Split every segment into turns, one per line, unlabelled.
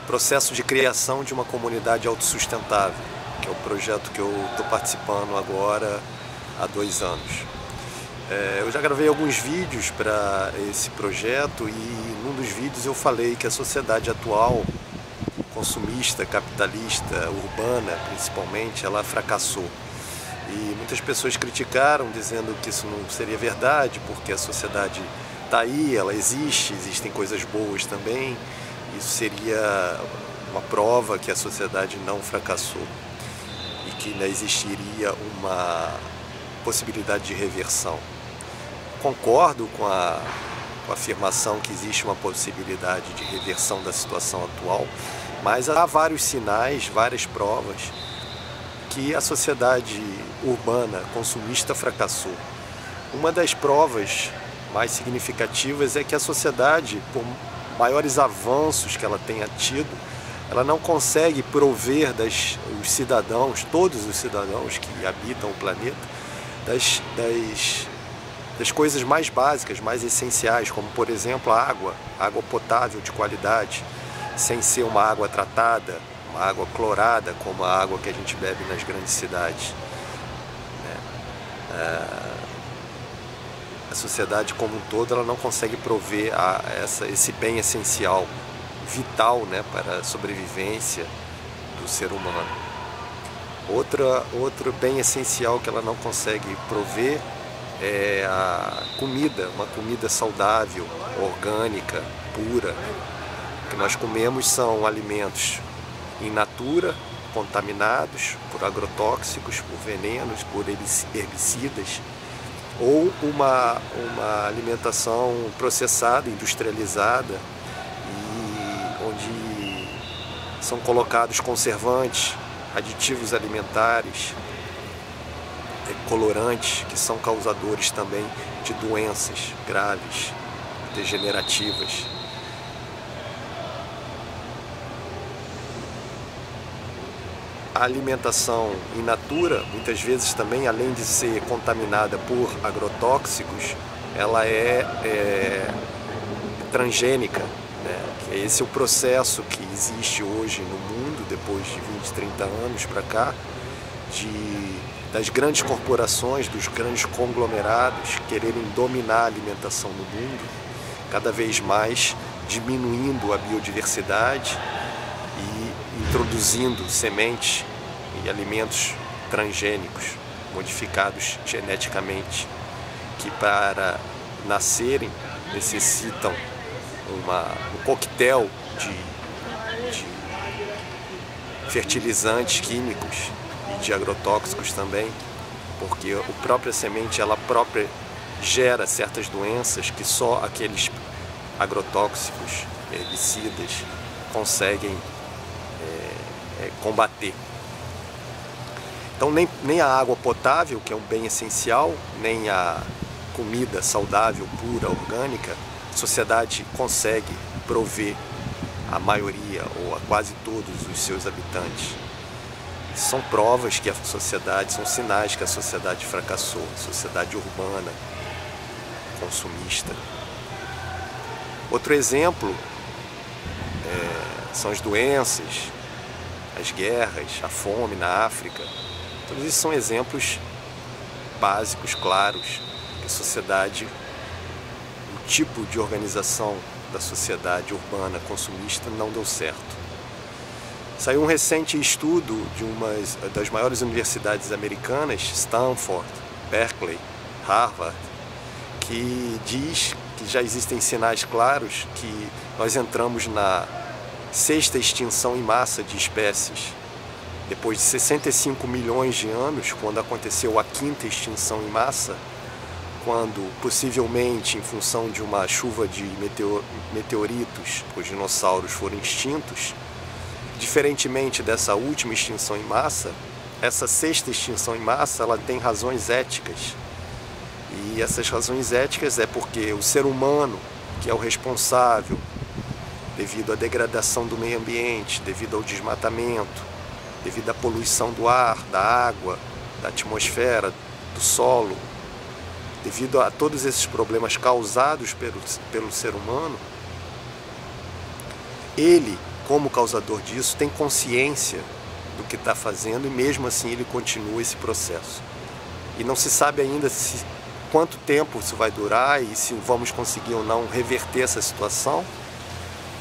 processo de criação de uma comunidade autossustentável, que é o projeto que eu estou participando agora há 2 anos. Eu já gravei alguns vídeos para esse projeto e num dos vídeos eu falei que a sociedade atual, consumista, capitalista, urbana principalmente, ela fracassou. E muitas pessoas criticaram, dizendo que isso não seria verdade, porque a sociedade está aí, ela existe, existem coisas boas também. Isso seria uma prova que a sociedade não fracassou e que ainda existiria uma possibilidade de reversão. Concordo com a afirmação que existe uma possibilidade de reversão da situação atual, mas há vários sinais, várias provas que a sociedade urbana consumista fracassou. Uma das provas mais significativas é que a sociedade, por maiores avanços que ela tenha tido, ela não consegue prover os cidadãos, todos os cidadãos que habitam o planeta, das coisas mais básicas, mais essenciais, como por exemplo a água potável de qualidade, sem ser uma água tratada, uma água clorada, como a água que a gente bebe nas grandes cidades. A sociedade como um todo, ela não consegue prover esse bem essencial, vital, né, para a sobrevivência do ser humano. Outro bem essencial que ela não consegue prover é a comida, uma comida saudável, orgânica, pura. O que nós comemos são alimentos in natura, contaminados por agrotóxicos, por venenos, por herbicidas, ou uma alimentação processada, industrializada, e onde são colocados conservantes, aditivos alimentares, colorantes, que são causadores também de doenças graves, degenerativas. A alimentação in natura, muitas vezes também, além de ser contaminada por agrotóxicos, ela é transgênica, né? Esse é o processo que existe hoje no mundo, depois de 20, 30 anos para cá, das grandes corporações, dos grandes conglomerados quererem dominar a alimentação no mundo, cada vez mais diminuindo a biodiversidade e introduzindo sementes e alimentos transgênicos, modificados geneticamente, que para nascerem necessitam um coquetel de fertilizantes químicos e de agrotóxicos também, porque a própria semente, ela própria gera certas doenças que só aqueles agrotóxicos, herbicidas, conseguem combater. Então nem a água potável, que é um bem essencial, nem a comida saudável, pura, orgânica, a sociedade consegue prover a maioria ou a quase todos os seus habitantes. São provas que a sociedade, são sinais que a sociedade fracassou, a sociedade urbana, consumista. Outro exemplo são as doenças, as guerras, a fome na África. Todos esses são exemplos básicos, claros, que a sociedade, o tipo de organização da sociedade urbana consumista não deu certo. Saiu um recente estudo de uma das maiores universidades americanas, Stanford, Berkeley, Harvard, que diz que já existem sinais claros que nós entramos na 6ª extinção em massa de espécies. Depois de 65 milhões de anos, quando aconteceu a 5ª extinção em massa, quando possivelmente em função de uma chuva de meteoritos, os dinossauros foram extintos. Diferentemente dessa última extinção em massa, essa 6ª extinção em massa, ela tem razões éticas. E essas razões éticas é porque o ser humano, que é o responsável, devido à degradação do meio ambiente, devido ao desmatamento, devido à poluição do ar, da água, da atmosfera, do solo, devido a todos esses problemas causados pelo ser humano, ele, como causador disso, tem consciência do que está fazendo e mesmo assim ele continua esse processo. E não se sabe ainda quanto tempo isso vai durar e se vamos conseguir ou não reverter essa situação,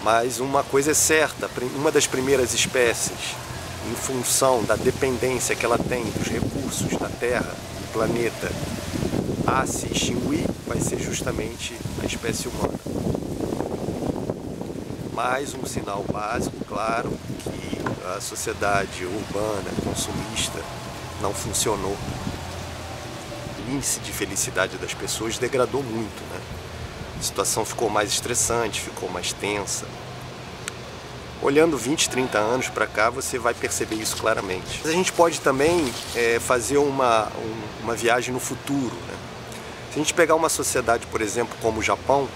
mas uma coisa é certa, uma das primeiras espécies, em função da dependência que ela tem dos recursos da Terra, do planeta, a se extinguir, vai ser justamente a espécie humana. Mais um sinal básico, claro, que a sociedade urbana, consumista, não funcionou. O índice de felicidade das pessoas degradou muito, né? A situação ficou mais estressante, ficou mais tensa. Olhando 20, 30 anos para cá, você vai perceber isso claramente. Mas a gente pode também fazer uma viagem no futuro, né? Se a gente pegar uma sociedade, por exemplo, como o Japão,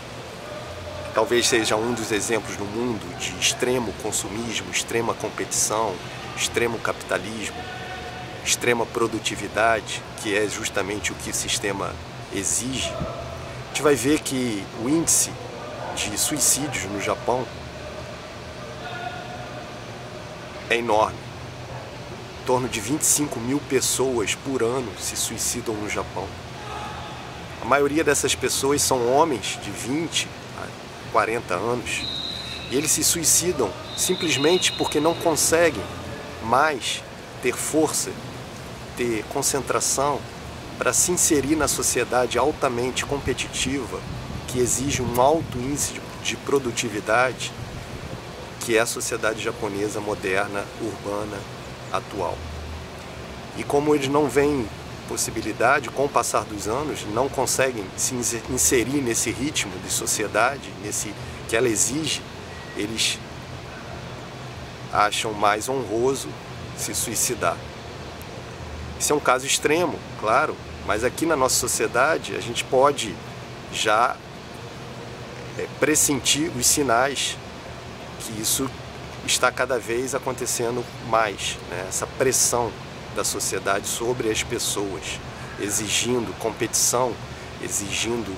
que talvez seja um dos exemplos no mundo de extremo consumismo, extrema competição, extremo capitalismo, extrema produtividade, que é justamente o que o sistema exige, a gente vai ver que o índice de suicídios no Japão é enorme. Em torno de 25 mil pessoas por ano se suicidam no Japão. A maioria dessas pessoas são homens de 20 a 40 anos e eles se suicidam simplesmente porque não conseguem mais ter força, ter concentração para se inserir na sociedade altamente competitiva que exige um alto índice de produtividade, que é a sociedade japonesa moderna, urbana, atual. E como eles não veem possibilidade, com o passar dos anos, não conseguem se inserir nesse ritmo de sociedade, nesse que ela exige, eles acham mais honroso se suicidar. Isso é um caso extremo, claro, mas aqui na nossa sociedade a gente pode já pressentir os sinais que isso está cada vez acontecendo mais, né? Essa pressão da sociedade sobre as pessoas, exigindo competição, exigindo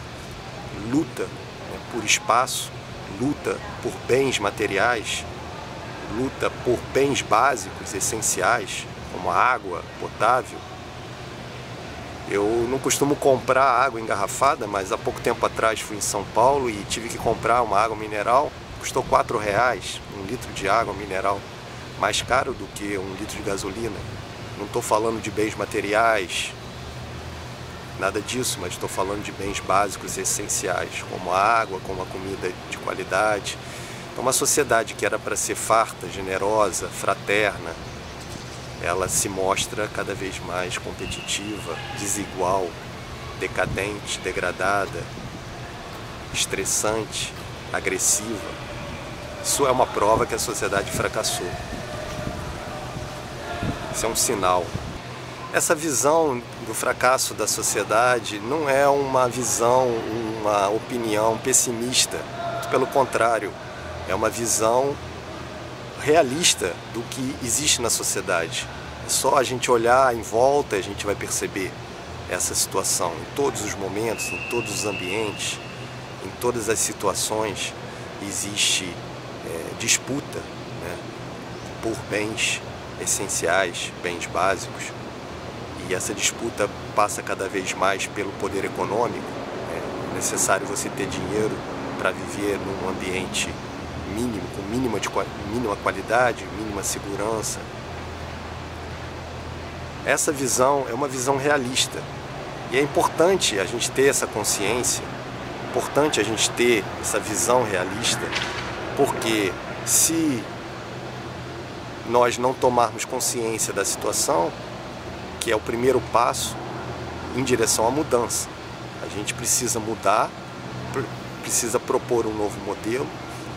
luta, né, por espaço, luta por bens materiais, luta por bens básicos, essenciais, como a água potável. Eu não costumo comprar água engarrafada, mas há pouco tempo atrás fui em São Paulo e tive que comprar uma água mineral. Custou R$4 um litro de água mineral, mais caro do que um litro de gasolina. Não estou falando de bens materiais, nada disso, mas estou falando de bens básicos e essenciais, como a água, como a comida de qualidade. Então, uma sociedade que era para ser farta, generosa, fraterna, ela se mostra cada vez mais competitiva, desigual, decadente, degradada, estressante, agressiva. Isso é uma prova que a sociedade fracassou. Isso é um sinal. Essa visão do fracasso da sociedade não é uma visão, uma opinião pessimista. Pelo contrário, é uma visão realista do que existe na sociedade. É só a gente olhar em volta e a gente vai perceber essa situação. Em todos os momentos, em todos os ambientes, em todas as situações, existe disputa, né, por bens essenciais, bens básicos. E essa disputa passa cada vez mais pelo poder econômico. É necessário você ter dinheiro para viver num ambiente mínimo, com mínima qualidade, mínima segurança. Essa visão é uma visão realista. E é importante a gente ter essa consciência, importante a gente ter essa visão realista, porque se nós não tomarmos consciência da situação, que é o primeiro passo em direção à mudança, a gente precisa mudar, precisa propor um novo modelo,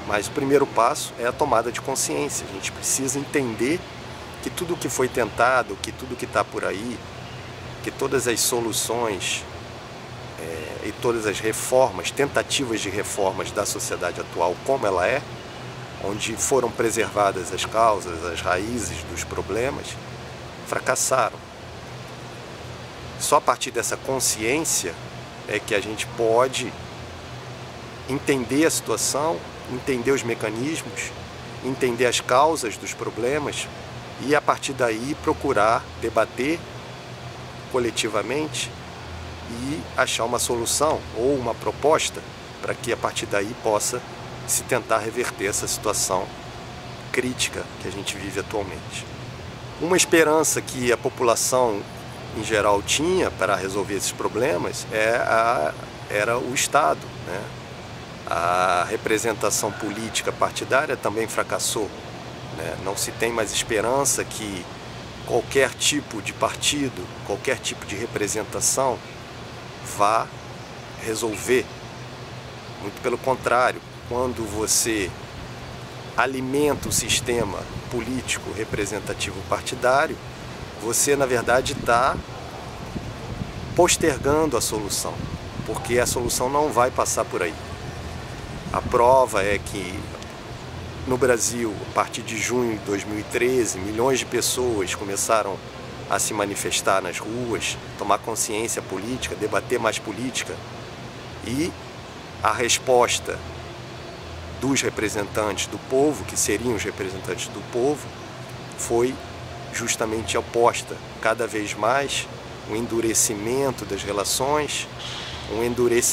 mas o primeiro passo é a tomada de consciência. A gente precisa entender que tudo que foi tentado, que tudo que está por aí, que todas as soluções e todas as reformas, tentativas de reformas da sociedade atual como ela é, onde foram preservadas as causas, as raízes dos problemas, fracassaram. Só a partir dessa consciência é que a gente pode entender a situação, entender os mecanismos entender as causas dos problemas e, a partir daí, procurar debater coletivamente e achar uma solução ou uma proposta para que, a partir daí, possa se tentar reverter essa situação crítica que a gente vive atualmente. Uma esperança que a população em geral tinha para resolver esses problemas era o Estado, né? A representação política partidária também fracassou, né? Não se tem mais esperança que qualquer tipo de partido, qualquer tipo de representação vá resolver. Muito pelo contrário, quando você alimenta o sistema político representativo partidário, você, na verdade, está postergando a solução, porque a solução não vai passar por aí. A prova é que no Brasil, a partir de junho de 2013, milhões de pessoas começaram a se manifestar nas ruas, tomar consciência política, debater mais política, e a resposta dos representantes do povo, que seriam os representantes do povo, foi justamente oposta. Cada vez mais um endurecimento das relações,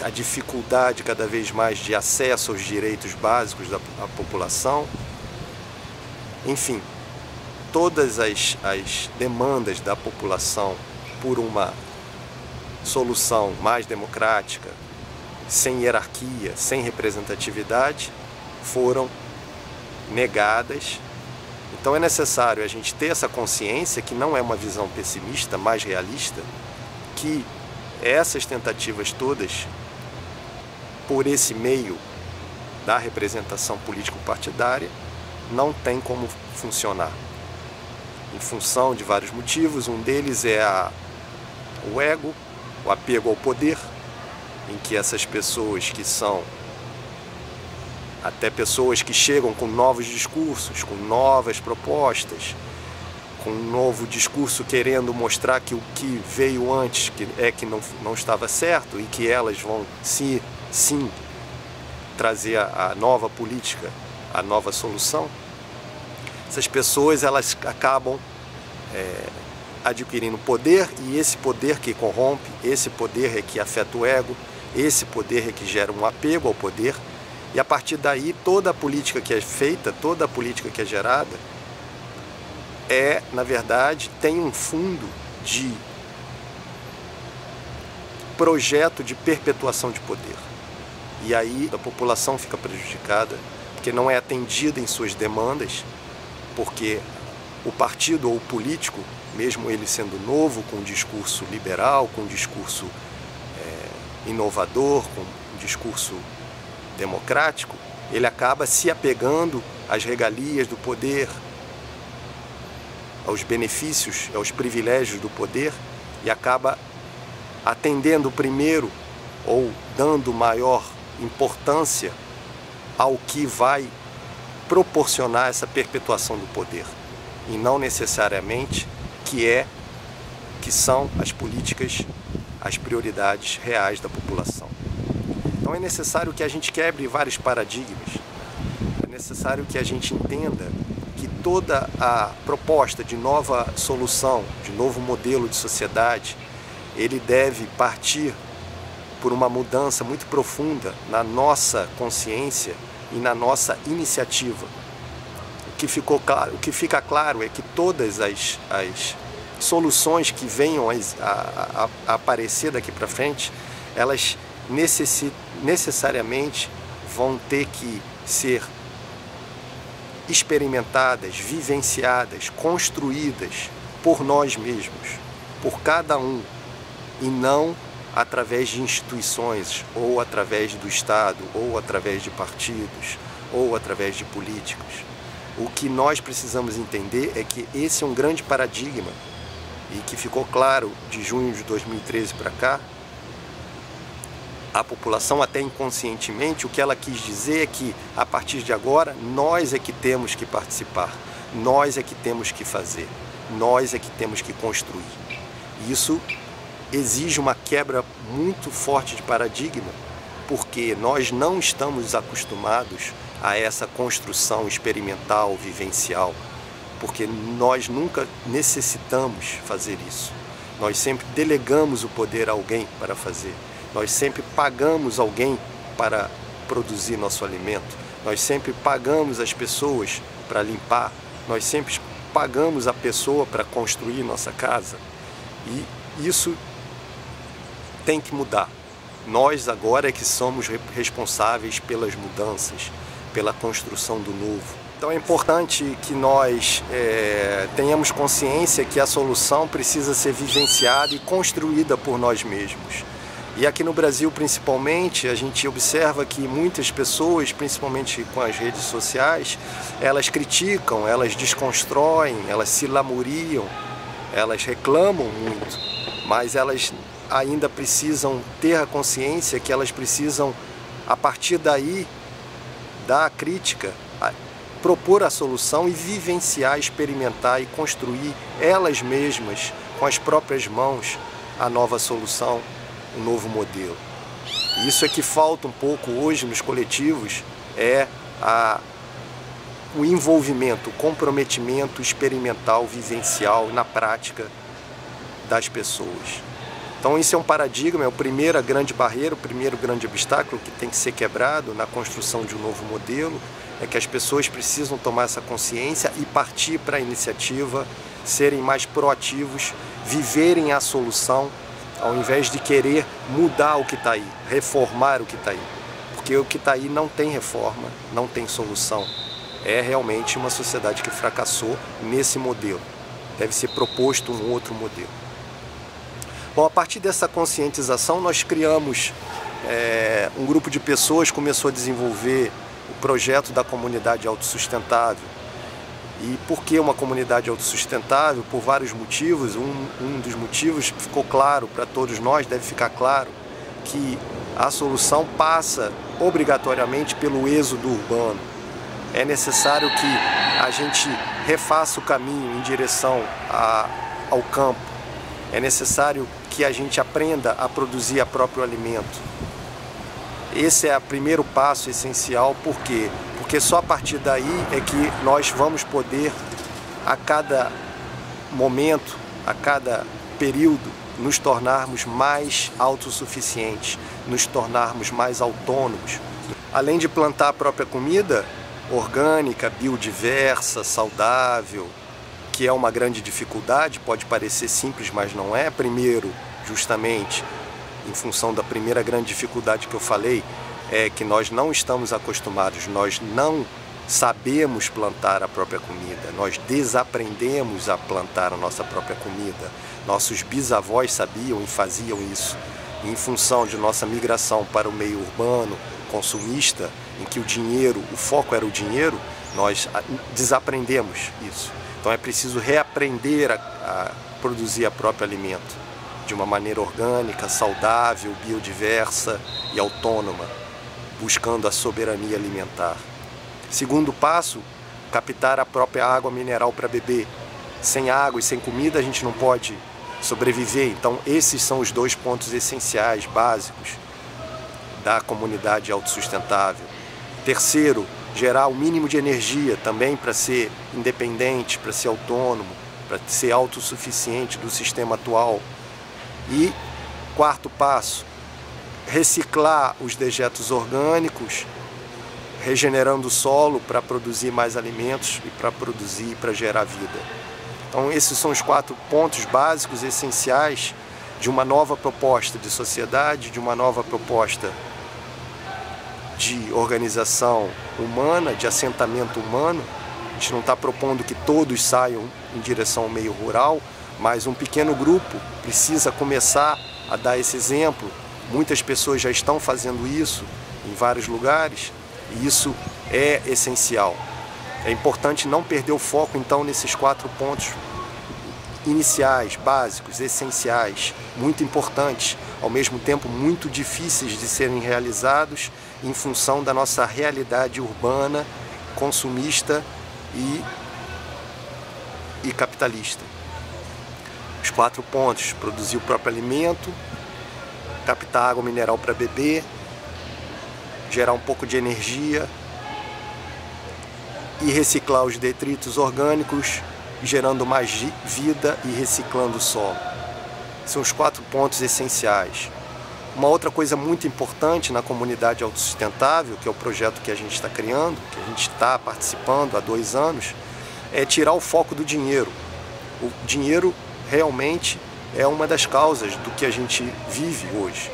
a dificuldade cada vez mais de acesso aos direitos básicos da população. Enfim, todas as demandas da população por uma solução mais democrática, sem hierarquia, sem representatividade, foram negadas. Então é necessário a gente ter essa consciência, que não é uma visão pessimista, mais realista, que essas tentativas todas, por esse meio da representação político-partidária, não tem como funcionar. Em função de vários motivos, um deles é o ego, o apego ao poder, em que essas pessoas que são até pessoas que chegam com novos discursos, com novas propostas, com um novo discurso querendo mostrar que o que veio antes que não estava certo, e que elas vão sim trazer a nova política, a nova solução. Essas pessoas, elas acabam adquirindo poder, e esse poder que corrompe, esse poder é que afeta o ego, esse poder é que gera um apego ao poder. E a partir daí, toda a política que é feita, toda a política que é gerada, na verdade, tem um fundo de projeto de perpetuação de poder. E aí a população fica prejudicada, porque não é atendida em suas demandas, porque o partido ou o político, mesmo ele sendo novo, com um discurso liberal, com um discurso inovador, com um discurso democrático, ele acaba se apegando às regalias do poder, aos benefícios, aos privilégios do poder, e acaba atendendo primeiro ou dando maior importância ao que vai proporcionar essa perpetuação do poder, e não necessariamente que são as políticas, as prioridades reais da população. Então é necessário que a gente quebre vários paradigmas, é necessário que a gente entenda que toda a proposta de nova solução, de novo modelo de sociedade, ele deve partir por uma mudança muito profunda na nossa consciência e na nossa iniciativa. O que fica claro é que todas as soluções que venham a aparecer daqui para frente, elas necessariamente vão ter que ser experimentadas, vivenciadas, construídas por nós mesmos, por cada um, e não através de instituições, ou através do Estado, ou através de partidos, ou através de políticos. O que nós precisamos entender é que esse é um grande paradigma, e que ficou claro de junho de 2013 para cá. A população, até inconscientemente, o que ela quis dizer é que, a partir de agora, nós é que temos que participar, nós é que temos que fazer, nós é que temos que construir. Isso exige uma quebra muito forte de paradigma, porque nós não estamos acostumados a essa construção experimental, vivencial, porque nós nunca necessitamos fazer isso. Nós sempre delegamos o poder a alguém para fazer. Nós sempre pagamos alguém para produzir nosso alimento. Nós sempre pagamos as pessoas para limpar. Nós sempre pagamos a pessoa para construir nossa casa. E isso tem que mudar. Nós agora é que somos responsáveis pelas mudanças, pela construção do novo. Então é importante que nós tenhamos consciência que a solução precisa ser vivenciada e construída por nós mesmos. E aqui no Brasil, principalmente, a gente observa que muitas pessoas, principalmente com as redes sociais, elas criticam, elas desconstroem, elas se lamuriam, elas reclamam muito, mas elas ainda precisam ter a consciência que elas precisam, a partir daí, da crítica, propor a solução e vivenciar, experimentar e construir elas mesmas, com as próprias mãos, a nova solução, o novo modelo. Isso é que falta um pouco hoje nos coletivos, o envolvimento, o comprometimento experimental, vivencial, na prática das pessoas. Então isso é um paradigma, é a primeira grande barreira, o primeiro grande obstáculo que tem que ser quebrado na construção de um novo modelo, é que as pessoas precisam tomar essa consciência e partir para a iniciativa, serem mais proativos, viverem a solução, ao invés de querer mudar o que está aí, reformar o que está aí. Porque o que está aí não tem reforma, não tem solução. É realmente uma sociedade que fracassou nesse modelo. Deve ser proposto um outro modelo. Bom, a partir dessa conscientização, nós criamos um grupo de pessoas, começou a desenvolver o projeto da comunidade autossustentável. E por que uma comunidade autossustentável? Por vários motivos. Um dos motivos ficou claro para todos nós, deve ficar claro, que a solução passa obrigatoriamente pelo êxodo urbano. É necessário que a gente refaça o caminho em direção ao campo. É necessário que a gente aprenda a produzir o próprio alimento. Esse é o primeiro passo essencial. Por quê? Porque só a partir daí é que nós vamos poder, a cada momento, a cada período, nos tornarmos mais autossuficientes, nos tornarmos mais autônomos. Além de plantar a própria comida, orgânica, biodiversa, saudável, que é uma grande dificuldade, pode parecer simples, mas não é. Primeiro, justamente, em função da primeira grande dificuldade que eu falei, é que nós não estamos acostumados, nós não sabemos plantar a própria comida, nós desaprendemos a plantar a nossa própria comida. Nossos bisavós sabiam e faziam isso. E em função de nossa migração para o meio urbano, consumista, em que o foco era o dinheiro, nós desaprendemos isso. Então é preciso reaprender a produzir o próprio alimento de uma maneira orgânica, saudável, biodiversa e autônoma, buscando a soberania alimentar. Segundo passo, captar a própria água mineral para beber. Sem água e sem comida a gente não pode sobreviver. Então esses são os dois pontos essenciais, básicos, da comunidade autossustentável. Terceiro, gerar o mínimo de energia também para ser independente, para ser autônomo, para ser autossuficiente do sistema atual. E quarto passo, reciclar os dejetos orgânicos, regenerando o solo para produzir mais alimentos e para gerar vida. Então esses são os 4 pontos básicos, essenciais de uma nova proposta de sociedade, de uma nova proposta de organização humana, de assentamento humano. A gente não está propondo que todos saiam em direção ao meio rural, mas um pequeno grupo precisa começar a dar esse exemplo. Muitas pessoas já estão fazendo isso em vários lugares e isso é essencial. É importante não perder o foco, então, nesses 4 pontos iniciais, básicos, essenciais, muito importantes, ao mesmo tempo muito difíceis de serem realizados em função da nossa realidade urbana, consumista e capitalista. Os 4 pontos: produzir o próprio alimento, captar água mineral para beber, gerar um pouco de energia e reciclar os detritos orgânicos, gerando mais vida e reciclando o solo. São os 4 pontos essenciais. Uma outra coisa muito importante na comunidade autossustentável, que é o projeto que a gente está criando, que a gente está participando há 2 anos, é tirar o foco do dinheiro. O dinheiro realmente é uma das causas do que a gente vive hoje.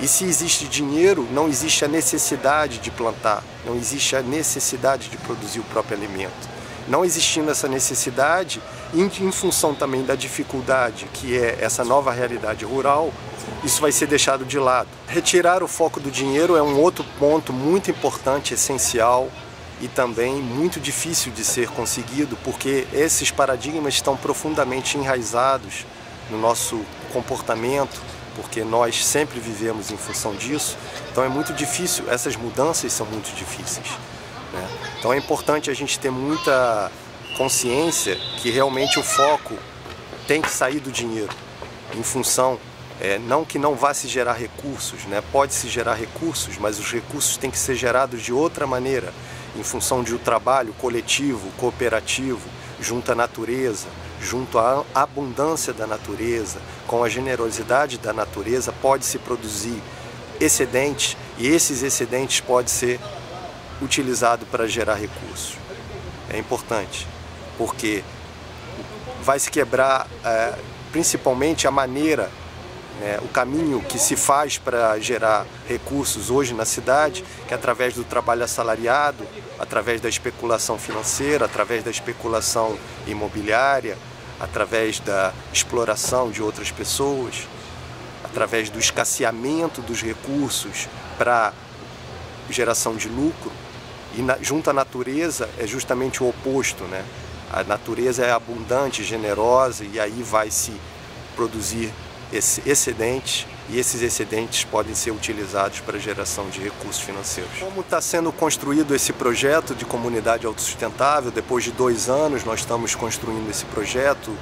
E se existe dinheiro, não existe a necessidade de plantar, não existe a necessidade de produzir o próprio alimento. Não existindo essa necessidade, em função também da dificuldade que é essa nova realidade rural, isso vai ser deixado de lado. Retirar o foco do dinheiro é um outro ponto muito importante, essencial e também muito difícil de ser conseguido, porque esses paradigmas estão profundamente enraizados no nosso comportamento, porque nós sempre vivemos em função disso. Então é muito difícil, essas mudanças são muito difíceis, né? Então é importante a gente ter muita consciência que realmente o foco tem que sair do dinheiro, em função, não que não vá se gerar recursos, né? Pode se gerar recursos, mas os recursos têm que ser gerados de outra maneira, em função de um trabalho coletivo, cooperativo, junto à natureza, junto à abundância da natureza, com a generosidade da natureza, pode-se produzir excedentes, e esses excedentes podem ser utilizados para gerar recursos. É importante, porque vai se quebrar principalmente a maneira, o caminho que se faz para gerar recursos hoje na cidade, que é através do trabalho assalariado, através da especulação financeira, através da especulação imobiliária, através da exploração de outras pessoas, através do escasseamento dos recursos para geração de lucro. E junto à natureza é justamente o oposto, né? A natureza é abundante, generosa, e aí vai se produzir excedentes, e esses excedentes podem ser utilizados para a geração de recursos financeiros. Como está sendo construído esse projeto de comunidade autossustentável? Depois de 2 anos nós estamos construindo esse projeto,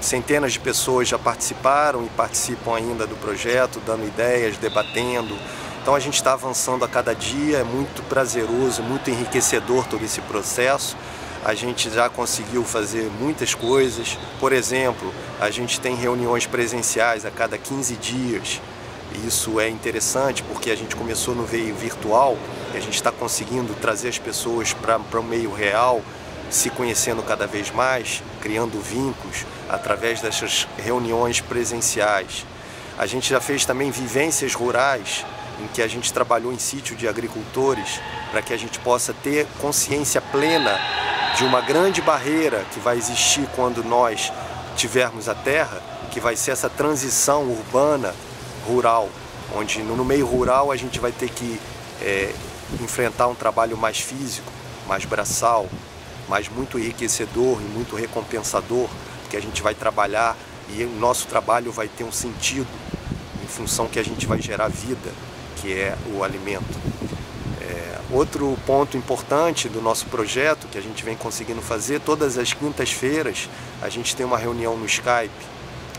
centenas de pessoas já participaram e participam ainda do projeto, dando ideias, debatendo. Então a gente está avançando a cada dia, é muito prazeroso, muito enriquecedor todo esse processo. A gente já conseguiu fazer muitas coisas. Por exemplo, a gente tem reuniões presenciais a cada 15 dias. Isso é interessante porque a gente começou no meio virtual e a gente está conseguindo trazer as pessoas para o meio real, se conhecendo cada vez mais, criando vínculos através dessas reuniões presenciais. A gente já fez também vivências rurais, em que a gente trabalhou em sítio de agricultores, para que a gente possa ter consciência plena de uma grande barreira que vai existir quando nós tivermos a terra, que vai ser essa transição urbana, rural, onde no meio rural a gente vai ter que enfrentar um trabalho mais físico, mais braçal, mas muito enriquecedor e muito recompensador, porque a gente vai trabalhar e o nosso trabalho vai ter um sentido, em função que a gente vai gerar vida, que é o alimento. Outro ponto importante do nosso projeto, que a gente vem conseguindo fazer, todas as quintas-feiras a gente tem uma reunião no Skype,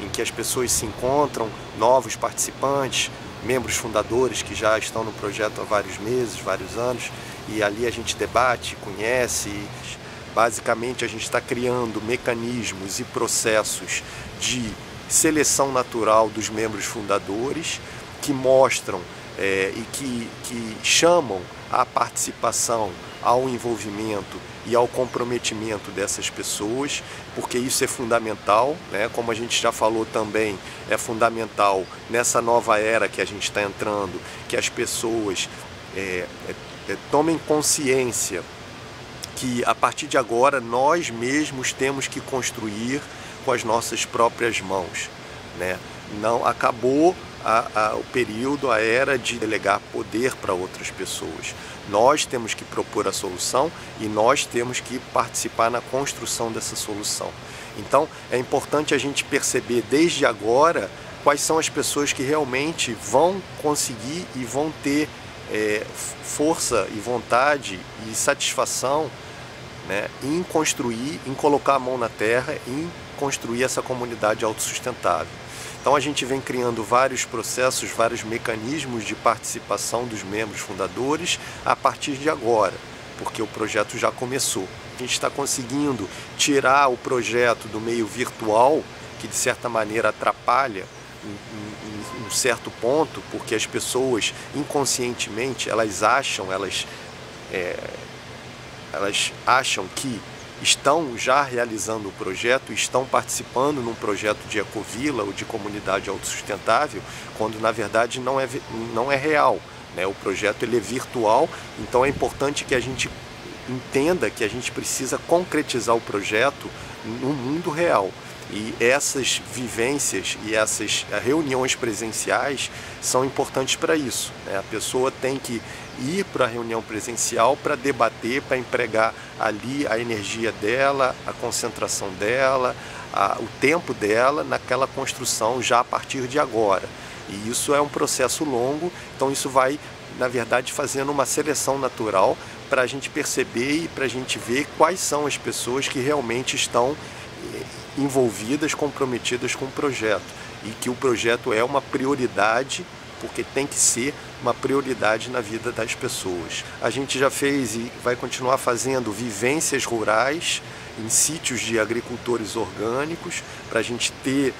em que as pessoas se encontram, novos participantes, membros fundadores que já estão no projeto há vários meses, vários anos, e ali a gente debate, conhece. Basicamente a gente está criando mecanismos e processos de seleção natural dos membros fundadores, que mostram e que chamam à participação, ao envolvimento e ao comprometimento dessas pessoas, porque isso é fundamental, né? Como a gente já falou também, é fundamental nessa nova era que a gente está entrando, que as pessoas tomem consciência que a partir de agora nós mesmos temos que construir com as nossas próprias mãos, né? Não acabou o período, a era de delegar poder para outras pessoas. Nós temos que propor a solução e nós temos que participar na construção dessa solução. Então é importante a gente perceber desde agora quais são as pessoas que realmente vão conseguir e vão ter força e vontade e satisfação, né, em construir, em colocar a mão na terra, em construir essa comunidade autossustentável. Então a gente vem criando vários processos, vários mecanismos de participação dos membros fundadores a partir de agora, porque o projeto já começou. A gente está conseguindo tirar o projeto do meio virtual, que de certa maneira atrapalha em um certo ponto, porque as pessoas inconscientemente elas acham que estão já realizando o projeto, estão participando num projeto de ecovila ou de comunidade autossustentável, quando na verdade não é real, né? O projeto ele é virtual, então é importante que a gente entenda que a gente precisa concretizar o projeto no mundo real. E essas vivências e essas reuniões presenciais são importantes para isso, né? A pessoa tem que ir para a reunião presencial para debater, para empregar ali a energia dela, a concentração dela, o tempo dela naquela construção já a partir de agora. E isso é um processo longo, então isso vai, na verdade, fazendo uma seleção natural para a gente perceber e para a gente ver quais são as pessoas que realmente estão envolvidas, comprometidas com o projeto, e que o projeto é uma prioridade, porque tem que ser uma prioridade na vida das pessoas. A gente já fez e vai continuar fazendo vivências rurais em sítios de agricultores orgânicos, para a gente ter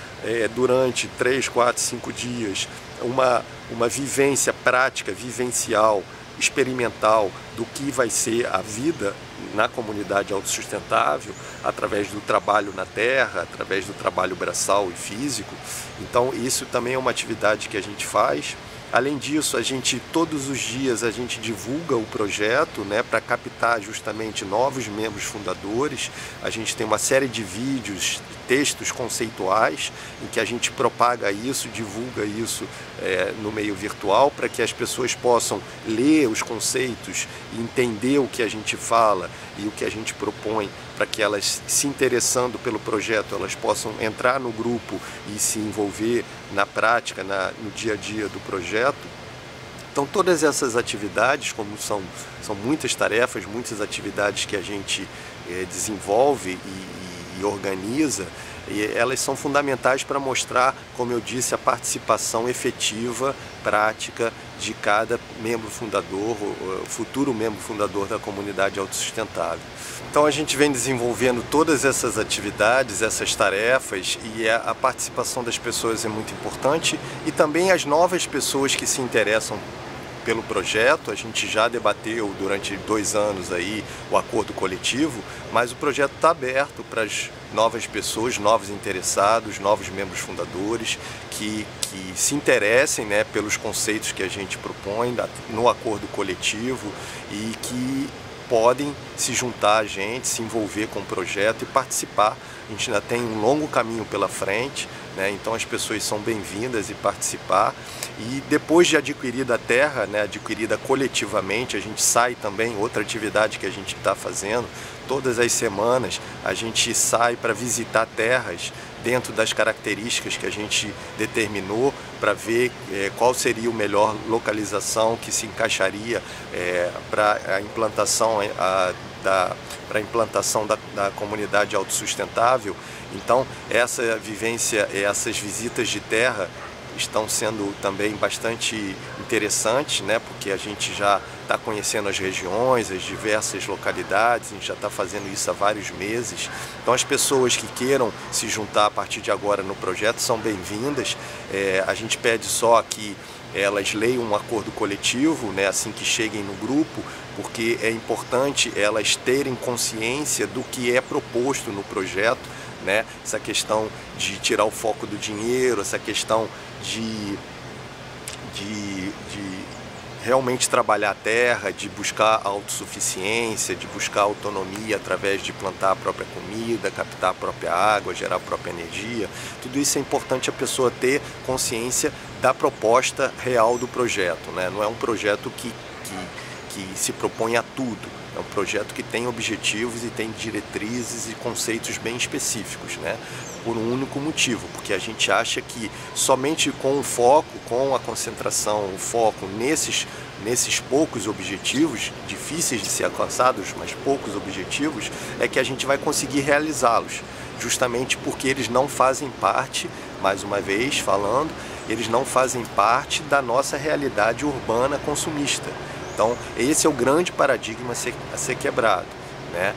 durante 3, 4, 5 dias uma vivência prática, vivencial, experimental do que vai ser a vida na comunidade autossustentável, através do trabalho na terra, através do trabalho braçal e físico. Então isso também é uma atividade que a gente faz. Além disso, todos os dias a gente divulga o projeto, né, para captar justamente novos membros fundadores. A gente tem uma série de vídeos, textos conceituais, em que a gente propaga isso, divulga isso no meio virtual, para que as pessoas possam ler os conceitos e entender o que a gente fala e o que a gente propõe, para que elas, se interessando pelo projeto, elas possam entrar no grupo e se envolver na prática, no dia a dia do projeto. Então todas essas atividades, como são muitas tarefas, muitas atividades que a gente desenvolve e organiza, e elas são fundamentais para mostrar, como eu disse, a participação efetiva, prática de cada membro fundador, futuro membro fundador da comunidade autossustentável. Então a gente vem desenvolvendo todas essas atividades, essas tarefas, e a participação das pessoas é muito importante, e também as novas pessoas que se interessam pelo projeto. A gente já debateu durante 2 anos aí o acordo coletivo, mas o projeto está aberto para as novas pessoas, novos interessados, novos membros fundadores que se interessem, né, pelos conceitos que a gente propõe no acordo coletivo e que podem se juntar a gente, se envolver com o projeto e participar. A gente ainda tem um longo caminho pela frente, né? Então as pessoas são bem-vindas e participar. E depois de adquirida a terra, né, adquirida coletivamente, a gente sai também, outra atividade que a gente está fazendo, todas as semanas a gente sai para visitar terras dentro das características que a gente determinou, para ver qual seria a melhor localização que se encaixaria para a implantação da comunidade autossustentável. Então essa vivência, essas visitas de terra estão sendo também bastante interessantes, né? Porque a gente já está conhecendo as regiões, as diversas localidades, a gente já está fazendo isso há vários meses. Então as pessoas que queiram se juntar a partir de agora no projeto são bem-vindas. A gente pede só que elas leiam um acordo coletivo, né, assim que cheguem no grupo, porque é importante elas terem consciência do que é proposto no projeto, né? Essa questão de tirar o foco do dinheiro, essa questão de realmente trabalhar a terra, de buscar autossuficiência, de buscar autonomia através de plantar a própria comida, captar a própria água, gerar a própria energia. Tudo isso é importante a pessoa ter consciência da proposta real do projeto, né? Não é um projeto que se propõe a tudo. É um projeto que tem objetivos e tem diretrizes e conceitos bem específicos, né? Por um único motivo, porque a gente acha que somente com o foco, com a concentração, o foco nesses poucos objetivos, difíceis de ser alcançados, mas poucos objetivos, é que a gente vai conseguir realizá-los, justamente porque eles não fazem parte, mais uma vez falando, eles não fazem parte da nossa realidade urbana consumista. Então esse é o grande paradigma a ser quebrado, né?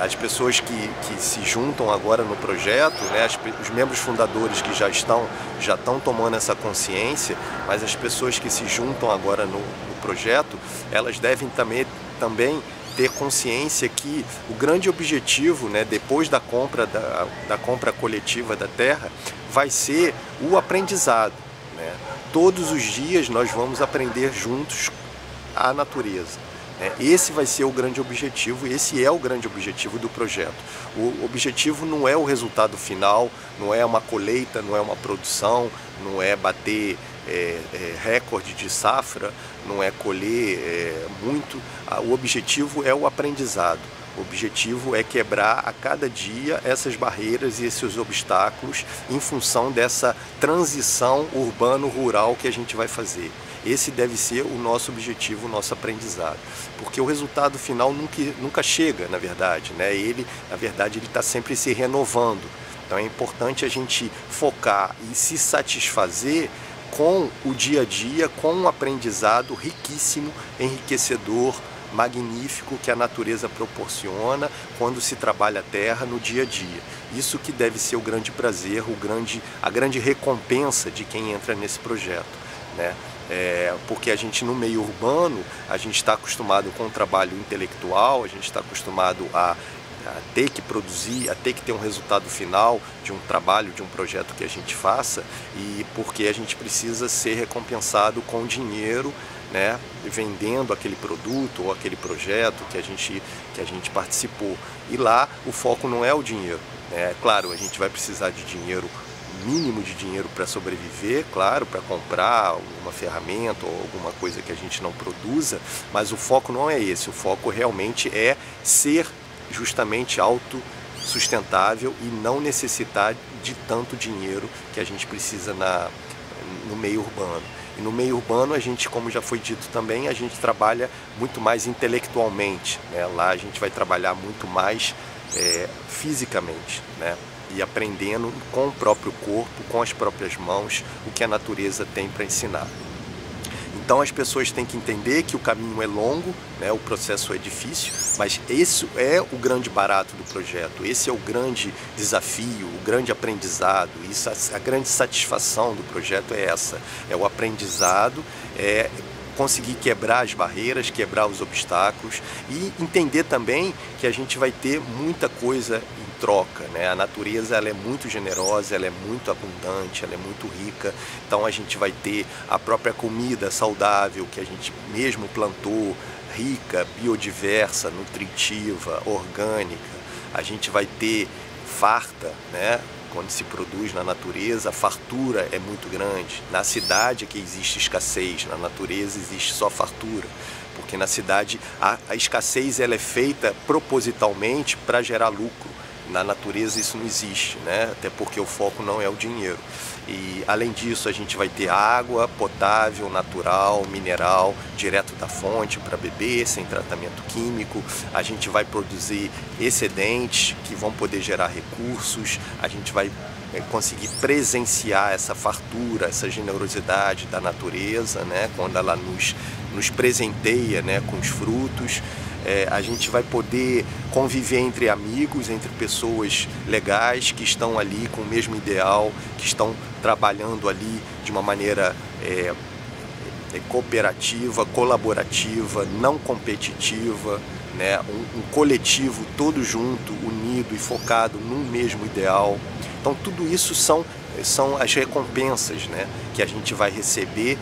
As pessoas que se juntam agora no projeto, né, os membros fundadores que já estão tomando essa consciência, mas as pessoas que se juntam agora no projeto, elas devem também ter consciência que o grande objetivo, né, depois da compra coletiva da terra, vai ser o aprendizado, né? Todos os dias nós vamos aprender juntos a natureza. Esse vai ser o grande objetivo, esse é o grande objetivo do projeto. O objetivo não é o resultado final, não é uma colheita, não é uma produção, não é bater recorde de safra, não é colher muito. O objetivo é o aprendizado. O objetivo é quebrar a cada dia essas barreiras e esses obstáculos em função dessa transição urbano-rural que a gente vai fazer. Esse deve ser o nosso objetivo, o nosso aprendizado. Porque o resultado final nunca chega, na verdade, né? Na verdade, ele está sempre se renovando. Então é importante a gente focar e se satisfazer com o dia a dia, com um aprendizado riquíssimo, enriquecedor, magnífico que a natureza proporciona quando se trabalha a terra no dia a dia. Isso que deve ser o grande prazer, a grande recompensa de quem entra nesse projeto, né? Porque a gente no meio urbano, a gente está acostumado com o trabalho intelectual, a gente está acostumado a ter que produzir, a ter que ter um resultado final de um trabalho, de um projeto que a gente faça, e porque a gente precisa ser recompensado com dinheiro, né, vendendo aquele produto ou aquele projeto que a gente participou. E lá o foco não é o dinheiro, né? Claro, a gente vai precisar de dinheiro, mínimo de dinheiro para sobreviver, claro, para comprar uma ferramenta ou alguma coisa que a gente não produza, mas o foco não é esse, o foco realmente é ser justamente autossustentável e não necessitar de tanto dinheiro que a gente precisa no meio urbano. E no meio urbano a gente, como já foi dito também, a gente trabalha muito mais intelectualmente, né? Lá a gente vai trabalhar muito mais fisicamente, né? E aprendendo com o próprio corpo, com as próprias mãos, o que a natureza tem para ensinar. Então as pessoas têm que entender que o caminho é longo, né? O processo é difícil, mas esse é o grande barato do projeto, esse é o grande desafio, o grande aprendizado, a grande satisfação do projeto é essa, é o aprendizado, conseguir quebrar as barreiras, quebrar os obstáculos e entender também que a gente vai ter muita coisa em troca, né? A natureza ela é muito generosa, ela é muito abundante, ela é muito rica, então a gente vai ter a própria comida saudável que a gente mesmo plantou, rica, biodiversa, nutritiva, orgânica, a gente vai ter farta, né? Quando se produz na natureza, a fartura é muito grande. Na cidade é que existe escassez, na natureza existe só fartura. Porque na cidade a escassez ela é feita propositalmente para gerar lucro. Na natureza isso não existe, né? Até porque o foco não é o dinheiro. E além disso a gente vai ter água potável, natural, mineral, direto da fonte para beber, sem tratamento químico. A gente vai produzir excedentes que vão poder gerar recursos. A gente vai conseguir presenciar essa fartura, essa generosidade da natureza, né? Quando ela nos presenteia, né, com os frutos. A gente vai poder conviver entre amigos, entre pessoas legais que estão ali com o mesmo ideal, que estão trabalhando ali de uma maneira cooperativa, colaborativa, não competitiva, né? Um coletivo todo junto, unido e focado num mesmo ideal. Então tudo isso são as recompensas, né, que a gente vai receber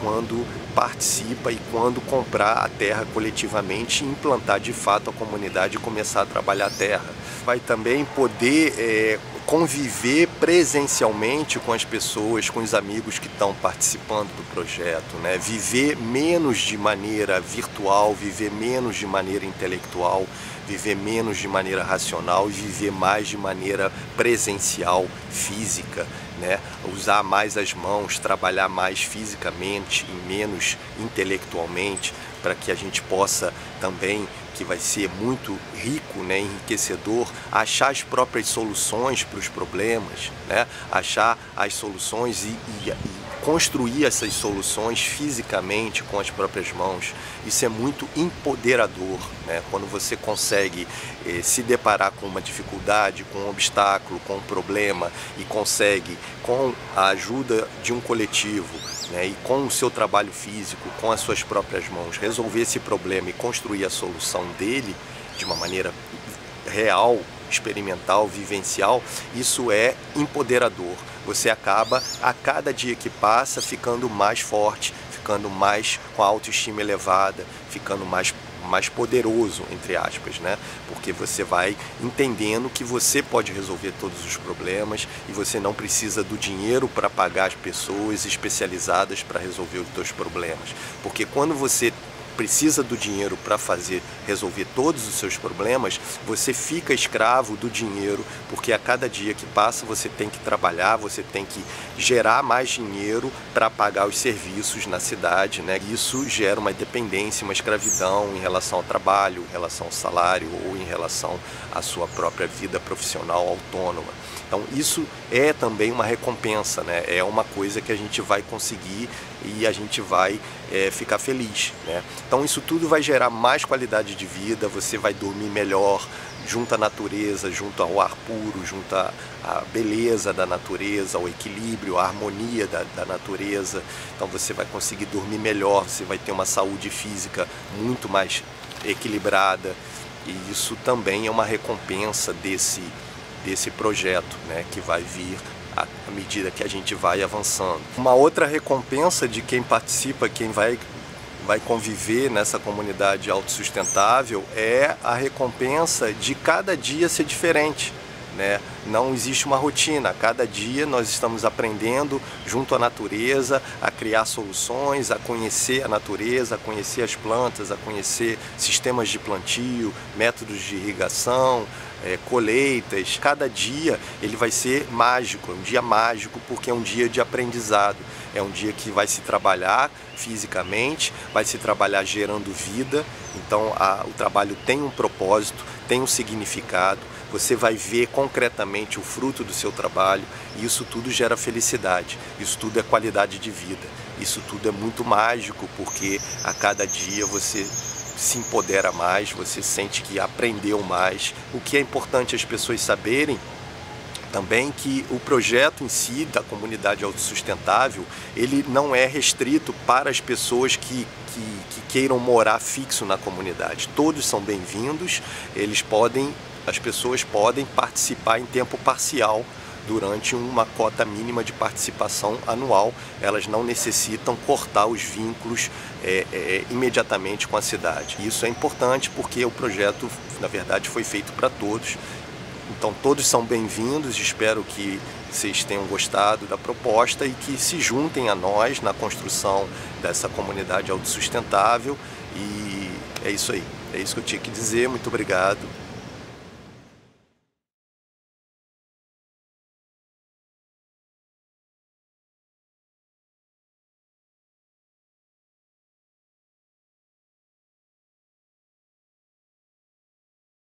quando participa e quando comprar a terra coletivamente e implantar de fato a comunidade e começar a trabalhar a terra. Vai também poder conviver presencialmente com as pessoas, com os amigos que estão participando do projeto, né? Viver menos de maneira virtual, viver menos de maneira intelectual, viver menos de maneira racional e viver mais de maneira presencial, física, né? Usar mais as mãos, trabalhar mais fisicamente e menos intelectualmente, para que a gente possa também, que vai ser muito rico, né, enriquecedor, achar as próprias soluções para os problemas, né? Achar as soluções e construir essas soluções fisicamente com as próprias mãos, isso é muito empoderador, né? Quando você consegue se deparar com uma dificuldade, com um obstáculo, com um problema e consegue, com a ajuda de um coletivo, né, e com o seu trabalho físico, com as suas próprias mãos, resolver esse problema e construir a solução dele de uma maneira real, experimental, vivencial, isso é empoderador. Você acaba, a cada dia que passa, ficando mais forte, ficando mais com a autoestima elevada, ficando mais poderoso, entre aspas, né? Porque você vai entendendo que você pode resolver todos os problemas e você não precisa do dinheiro para pagar as pessoas especializadas para resolver os seus problemas. Porque quando você precisa do dinheiro para resolver todos os seus problemas, você fica escravo do dinheiro, porque a cada dia que passa você tem que trabalhar, você tem que gerar mais dinheiro para pagar os serviços na cidade, né? Isso gera uma dependência, uma escravidão em relação ao trabalho, em relação ao salário ou em relação à sua própria vida profissional autônoma. Então isso é também uma recompensa, né? É uma coisa que a gente vai conseguir e a gente vai ficar feliz, né? Então isso tudo vai gerar mais qualidade de vida, você vai dormir melhor junto à natureza, junto ao ar puro, junto à beleza da natureza, ao equilíbrio, à harmonia da natureza. Então você vai conseguir dormir melhor, você vai ter uma saúde física muito mais equilibrada e isso também é uma recompensa desse projeto, né, que vai vir à medida que a gente vai avançando. Uma outra recompensa de quem participa, quem vai conviver nessa comunidade autossustentável é a recompensa de cada dia ser diferente, né? Não existe uma rotina, a cada dia nós estamos aprendendo junto à natureza a criar soluções, a conhecer a natureza, a conhecer as plantas, a conhecer sistemas de plantio, métodos de irrigação, colheitas. Cada dia ele vai ser mágico, é um dia mágico porque é um dia de aprendizado, é um dia que vai se trabalhar fisicamente, vai se trabalhar gerando vida, então o trabalho tem um propósito, tem um significado, você vai ver concretamente o fruto do seu trabalho e isso tudo gera felicidade, isso tudo é qualidade de vida, isso tudo é muito mágico porque a cada dia você se empodera mais, você sente que aprendeu mais. O que é importante as pessoas saberem também que o projeto em si da comunidade autossustentável, ele não é restrito para as pessoas que queiram morar fixo na comunidade. Todos são bem-vindos, as pessoas podem participar em tempo parcial durante uma cota mínima de participação anual. Elas não necessitam cortar os vínculos imediatamente com a cidade. Isso é importante porque o projeto, na verdade, foi feito para todos. Então todos são bem-vindos, espero que vocês tenham gostado da proposta e que se juntem a nós na construção dessa comunidade autossustentável. E é isso aí, é isso que eu tinha que dizer. Muito obrigado.